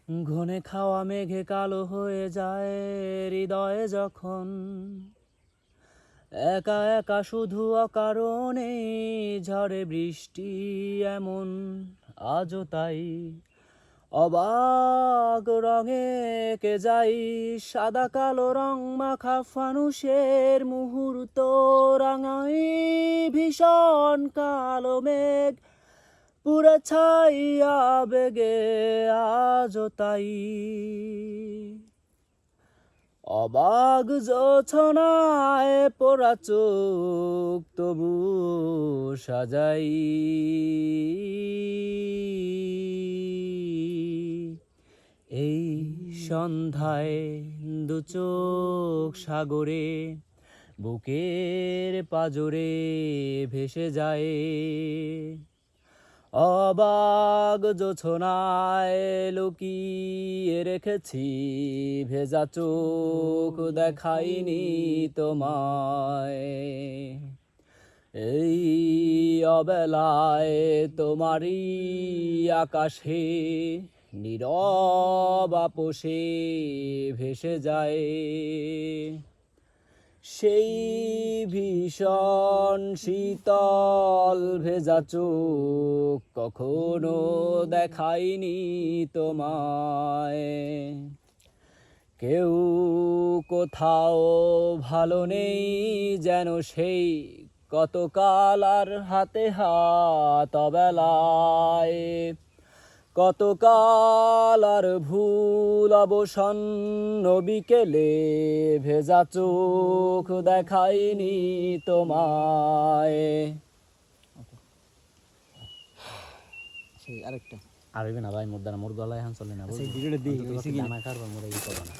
ঘনে খাওয়া মেঘে কালো হয়ে যায় হৃদয়ে যখন একা একা শুধু অকারণে ঝড়ে বৃষ্টি এমন আজও তাই অবাক রঙে কে যাই সাদা কালো রং মাখা ফানুষের মুহূর্ত রাঙাই ভীষণ কালো মেঘ পুরে ছাইয়া বেগে আজও তাই অবাক জোছনায় পোড়া চোখ তবু সাজাই এই সন্ধ্যায় দু চোখ সাগরে বুকের পাজরে ভেসে যায় অবাক জোছনায় লুকিয়ে রেখেছি ভেজা চোখ দেখাইনি তোমায় এই অবেলায় তোমারই আকাশে নীরব আপোষে ভেসে যায় সেই ভীষণ শীতল ভেজা চোখ কখনো দেখাইনি তোমায় কেউ কোথাও ভালো নেই যেন সেই কতকাল আর হাতে হাত অবেলায় কতকাল আর ভুল অবসন্ন বিকেলে ভেজা চোখ দেখাইনি তোমায় আরেকটা আর হইবে না ভাই মোর দ্বারা মোর গলায় হান চলে না ভিডিওটা দিয়ে মোর এই করবো না